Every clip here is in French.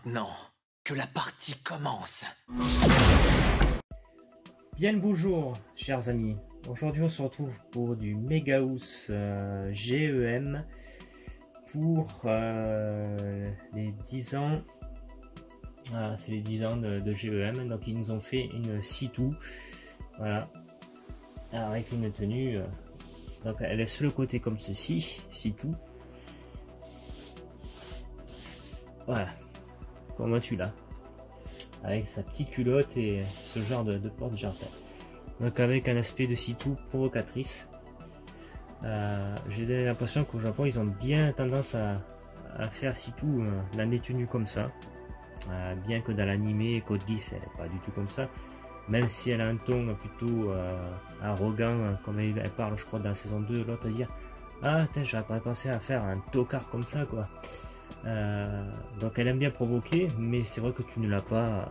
maintenant que la partie commence. Bien le bonjour, chers amis. Aujourd'hui, on se retrouve pour du Megahouse GEM pour les 10 ans. Voilà, c'est les 10 ans de GEM. Donc, ils nous ont fait une sitou. Voilà. Alors, avec une tenue. Donc, elle est sur le côté comme ceci, sitou. Voilà. Comment vois-tu là? Avec sa petite culotte et ce genre de porte-jardin. Donc avec un aspect de sitou provocatrice. J'ai l'impression qu'au Japon ils ont bien tendance à faire sitou dans des tenues comme ça. Bien que dans l'anime Code Geass elle n'est pas du tout comme ça. Même si elle a un ton plutôt arrogant, comme elle parle je crois dans la saison 2, l'autre à dire ah j'aurais pas pensé à faire un tocard comme ça quoi. Donc elle aime bien provoquer, mais c'est vrai que tu ne l'as pas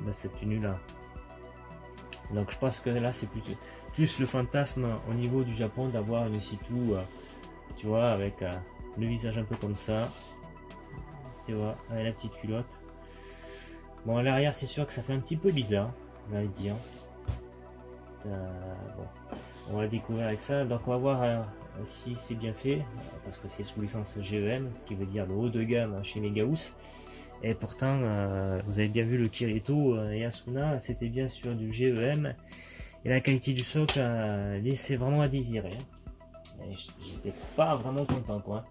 dans cette tenue là. Donc je pense que là c'est plus le fantasme au niveau du Japon d'avoir une sitou, tu vois, avec le visage un peu comme ça, tu vois, avec la petite culotte. Bon à l'arrière c'est sûr que ça fait un petit peu bizarre, on va dire. Bon, on va découvrir avec ça, donc on va voir si c'est bien fait, parce que c'est sous licence GEM, qui veut dire le haut de gamme chez Megahouse. Et pourtant, vous avez bien vu le Kirito et Asuna, c'était bien sur du GEM. Et la qualité du socle laissait vraiment à désirer. J'étais pas vraiment content quoi.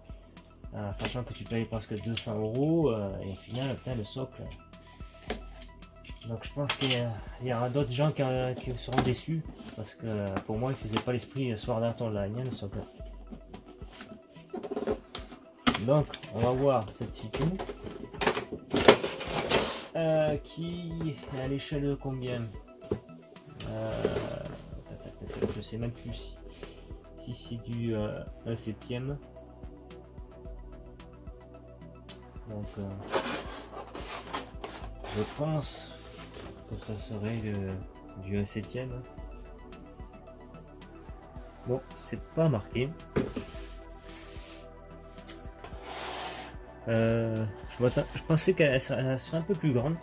Sachant que tu payes presque 200 € et au final, putain, le socle. Donc je pense qu'il y aura d'autres gens qui seront déçus. Parce que pour moi, il faisait pas l'esprit Sword Art Online, le socle. Donc on va voir cette sitou. Qui est à l'échelle de combien? Je sais même plus si c'est du 1/7. Donc je pense que ça serait du 1/7. Bon, c'est pas marqué. Je pensais qu'elle serait un peu plus grande.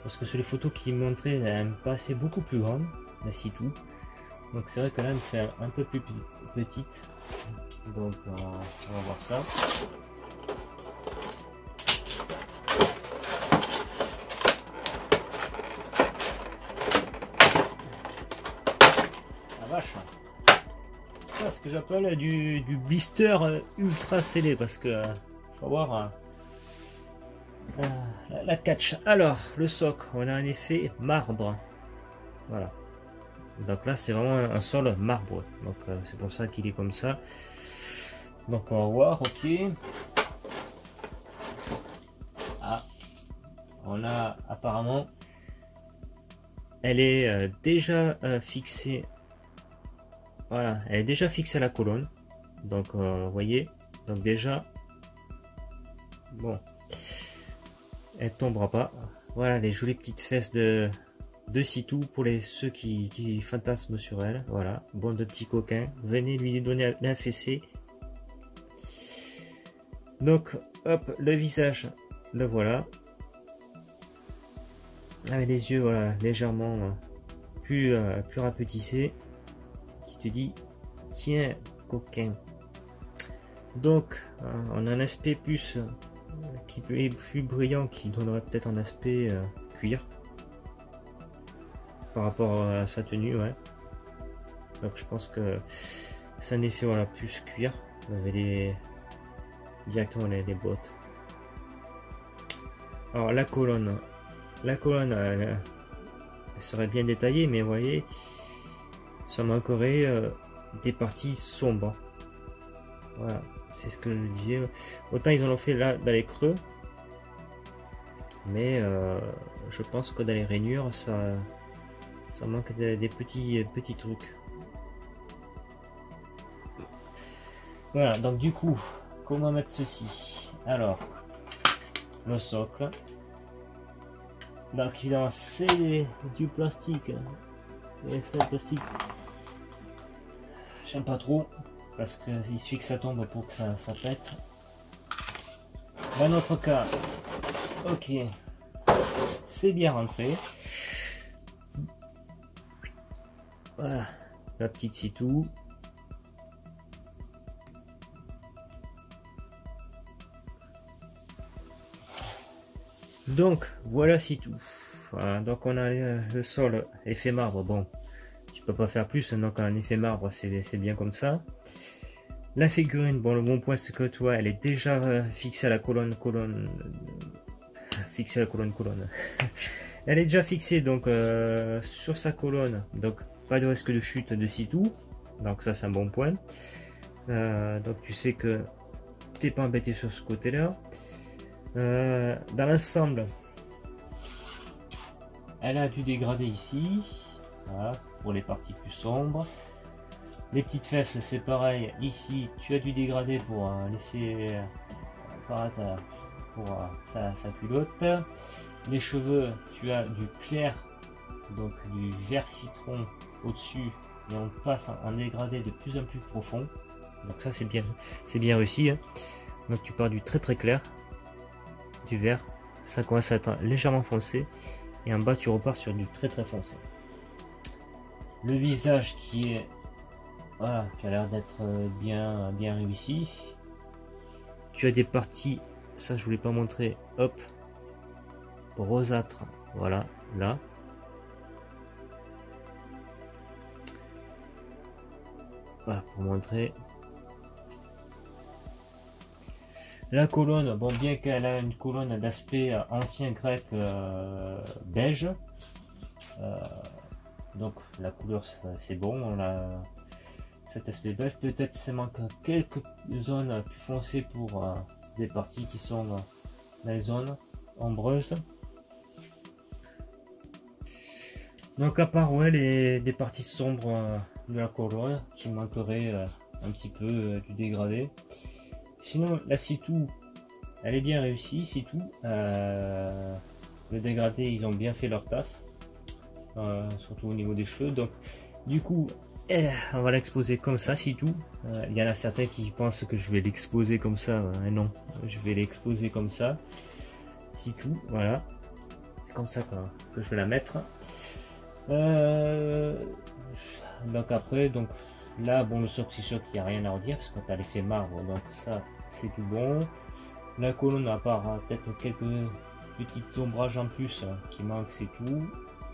Parce que sur les photos qui montraient, elle me paraissait beaucoup plus grande, la sitou. Donc c'est vrai que là, elle me fait un peu plus petite. Donc on va voir ça. La vache! Ça, ce que j'appelle du blister ultra scellé, parce que faut avoir la catch. Alors le socle, on a un effet marbre, voilà. Donc là c'est vraiment un sol marbre, donc c'est pour ça qu'il est comme ça. Donc on va voir. Ok, on a apparemment elle est déjà fixée. Voilà, elle est déjà fixée à la colonne. Donc vous voyez, donc déjà bon, elle tombera pas. Voilà les jolies petites fesses de sitou pour ceux qui fantasment sur elle. Voilà, bon de petits coquins, venez lui donner la fessée. Donc hop, le visage, le voilà, avec les yeux voilà légèrement plus rapetissés, qui te dit tiens coquin. Donc on a un aspect plus qui est plus brillant, qui donnerait peut-être un aspect cuir par rapport à sa tenue, ouais. Donc je pense que c'est un effet voilà plus cuir. On avait directement les bottes. Alors la colonne elle serait bien détaillée, mais vous voyez ça manquerait des parties sombres. Voilà, c'est ce que je disais. Autant ils en ont fait là dans les creux, mais je pense que dans les rainures ça manque des petits trucs. Voilà, donc du coup comment mettre ceci? Alors le socle, donc il a c'est du plastique, et c'est plastique, j'aime pas trop parce qu'il suffit que ça tombe pour que ça pète. Dans notre cas, ok, c'est bien rentré. Voilà, la petite Sitou. Donc voilà Sitou. Voilà, donc on a le sol effet marbre. Bon, tu peux pas faire plus, donc un effet marbre c'est bien comme ça. La figurine, bon, le bon point c'est que toi elle est déjà fixée à la colonne. Fixée à la colonne. Elle est déjà fixée donc sur sa colonne, donc pas de risque de chute de Sitou, donc ça c'est un bon point. Donc tu sais que t'es pas embêté sur ce côté là. Dans l'ensemble, elle a du dégradé ici, voilà, pour les parties plus sombres. Les petites fesses c'est pareil, ici tu as du dégradé pour laisser apparaître pour sa culotte. Les cheveux, tu as du clair, donc du vert citron au-dessus, et on passe en dégradé de plus en plus profond. Donc ça c'est bien réussi, hein. Donc tu pars du très clair, du vert, ça commence à être légèrement foncé, et en bas tu repars sur du très foncé. Le visage qui est, voilà, qui a l'air d'être bien réussi. Tu as des parties, ça je voulais pas montrer, hop, rosâtre, voilà, là. Voilà, pour montrer. La colonne, bon, bien qu'elle a une colonne d'aspect ancien grec beige, donc la couleur c'est bon, on a cet aspect beige. Peut-être ça manque quelques zones plus foncées pour des parties qui sont dans les zones ombreuses. Donc à part ouais, des parties sombres de la colonne qui manqueraient un petit peu du dégradé. Sinon la Sitou, elle est bien réussie, Sitou. Le dégradé, ils ont bien fait leur taf, surtout au niveau des cheveux. Donc du coup on va l'exposer comme ça, Sitou. Il y en a certains qui pensent que je vais l'exposer comme ça, non, je vais l'exposer comme ça, Sitou, voilà, c'est comme ça que je vais la mettre. Donc après, donc là, bon, le socle c'est sûr qu'il n'y a rien à redire parce que tu as l'effet marbre, donc ça c'est tout bon. La colonne, à part peut-être quelques petits ombrages en plus qui manquent, c'est tout.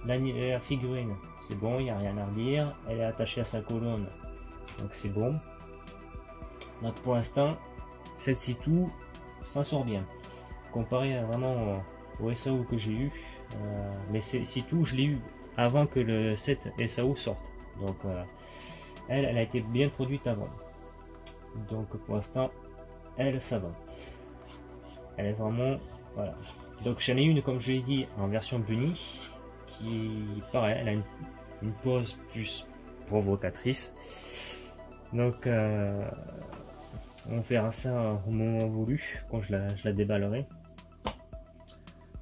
La figurine, c'est bon, il n'y a rien à redire. Elle est attachée à sa colonne, donc c'est bon. Donc pour l'instant, cette Sitou s'en sort bien. Comparé vraiment au SAO que j'ai eu, mais Sitou, je l'ai eu avant que le set SAO sorte. Donc elle a été bien produite avant. Donc pour l'instant, elle, ça va. Elle est vraiment, voilà. Donc j'en ai une, comme je l'ai dit, en version bunny, qui pareil, elle a une pose plus provocatrice. Donc on verra ça au moment voulu, quand je la déballerai.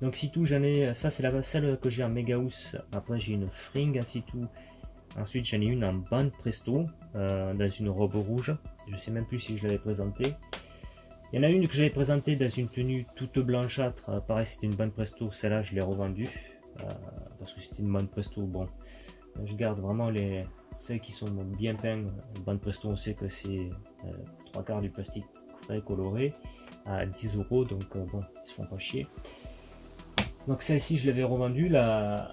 Donc Sitou, j'en ai, ça c'est celle que j'ai en Mega House. Après j'ai une fringue à Sitou. Ensuite j'en ai une en bande presto, dans une robe rouge. Je sais même plus si je l'avais présentée. Il y en a une que j'avais présentée dans une tenue toute blanchâtre. Pareil, c'était une bande presto. Celle-là je l'ai revendue parce que c'était une bande presto. Bon, je garde vraiment celles qui sont bien peintes. Bande presto, on sait que c'est 3/4 du plastique très coloré à 10 €. Donc bon, ils se font pas chier. Donc celle-ci je l'avais revendue, la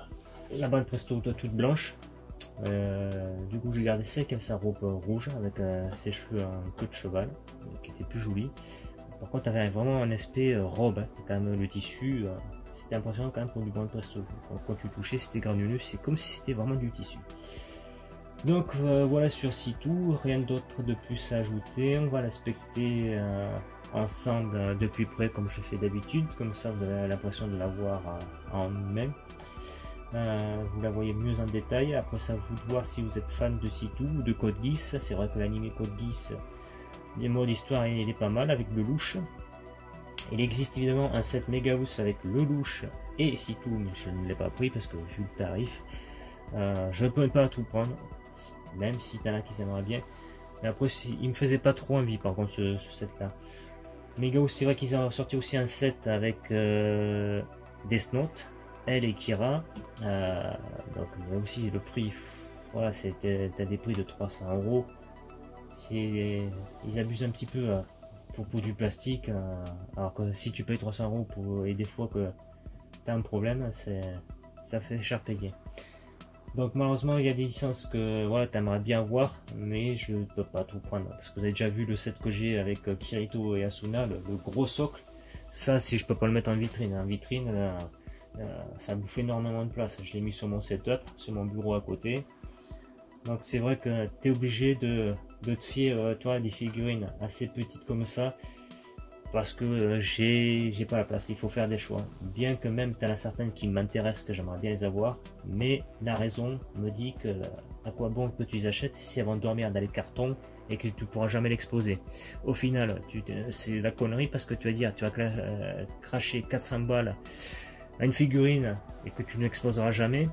bande presto toute blanche. Du coup j'ai gardé celle qui avait sa robe rouge avec ses cheveux en queue de cheval, qui était plus jolie. Par contre elle avait vraiment un aspect robe, hein. Quand même le tissu, c'était impressionnant quand même pour du bande presto. Quand tu touchais c'était granuleux, c'est comme si c'était vraiment du tissu. Donc voilà sur Sitou, rien d'autre de plus à ajouter. On va l'inspecter ensemble de plus près comme je fais d'habitude, comme ça vous avez l'impression de la voir en main. Vous la voyez mieux en détail. Après ça, vous de voir si vous êtes fan de Sitou ou de Code Geass. C'est vrai que l'anime Code Geass, les modes d'histoire, il est pas mal avec le louche. Il existe évidemment un set Mega House avec le louche et Sitou, mais je ne l'ai pas pris parce que vu le tarif, je ne peux pas tout prendre, même si t'en as qui s'aimeraient bien. Mais après, il me faisait pas trop envie par contre ce set là. Mega House, c'est vrai qu'ils ont sorti aussi un set avec Death Note, elle et Kira. Donc là aussi le prix, voilà, t'as des prix de 300 €. Ils abusent un peu pour du plastique, alors que si tu payes 300 € et des fois que tu as un problème, ça fait cher payer. Donc malheureusement il y a des licences que voilà, tu aimerais bien voir, mais je ne peux pas tout prendre, parce que vous avez déjà vu le set que j'ai avec Kirito et Asuna, le gros socle. Ça, si je peux pas le mettre en vitrine, ça bouffe énormément de place. Je l'ai mis sur mon setup, sur mon bureau à côté. Donc c'est vrai que tu es obligé de te fier à des figurines assez petites comme ça, parce que j'ai pas la place. Il faut faire des choix. Bien que même tu en as certaines qui m'intéressent, que j'aimerais bien les avoir, mais la raison me dit que à quoi bon que tu les achètes si elles vont dormir dans les cartons et que tu pourras jamais l'exposer. Au final, c'est la connerie, parce que tu vas dire, tu vas cracher 400 balles à une figurine et que tu ne l'exposeras jamais.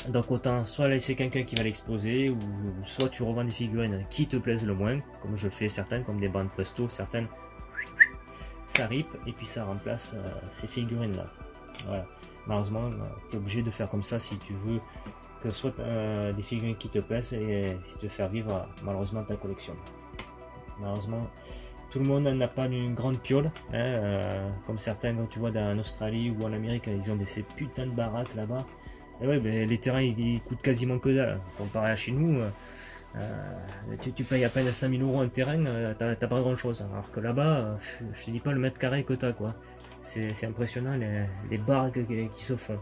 Donc autant soit laisser quelqu'un qui va l'exposer, ou soit tu revends des figurines qui te plaisent le moins, comme je fais certaines, comme des bandes Presto, certaines ça rip et puis ça remplace ces figurines là. Voilà. Malheureusement tu es obligé de faire comme ça si tu veux que soit des figurines qui te plaisent et si tu veux faire vivre malheureusement ta collection. Malheureusement tout le monde n'a pas une grande piole, hein, comme certains quand tu vois en Australie ou en Amérique, ils ont ces putains de baraques là-bas. Et ouais, ben, les terrains ils coûtent quasiment que dalle. Comparé à chez nous, tu payes à peine 5000 € un terrain, t'as pas grand chose. Alors que là-bas, je te dis pas le mètre carré que t'as, quoi. C'est impressionnant les baraques qui se font.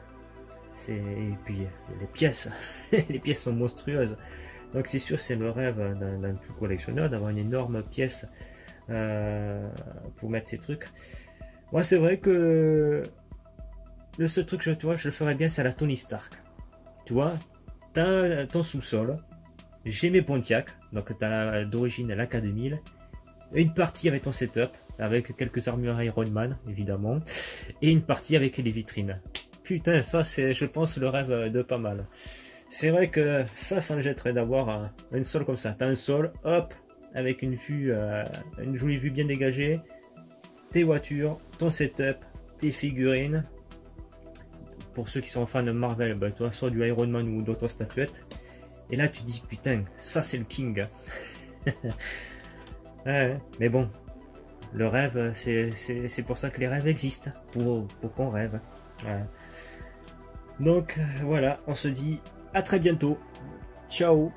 Et puis les pièces, les pièces sont monstrueuses. Donc c'est sûr, c'est le rêve d'un tout collectionneur d'avoir une énorme pièce pour mettre ces trucs. Moi, c'est vrai que le seul truc que je le ferais bien, c'est la Tony Stark. Tu vois, t'as ton sous-sol, j'ai mes Pontiac, donc t'as d'origine la K2000, une partie avec ton setup, avec quelques armures Iron Man, évidemment, et une partie avec les vitrines. Putain, ça c'est, je pense, le rêve de pas mal. C'est vrai que ça me jetterait d'avoir un sol comme ça. T'as un sol, hop, avec une vue, une jolie vue bien dégagée, tes voitures, ton setup, tes figurines. Pour ceux qui sont fans de Marvel, bah, toi, soit du Iron Man ou d'autres statuettes. Et là, tu dis, putain, ça c'est le king. Ouais, mais bon, le rêve, c'est pour ça que les rêves existent, pour qu'on rêve. Ouais. Donc, voilà, on se dit à très bientôt. Ciao.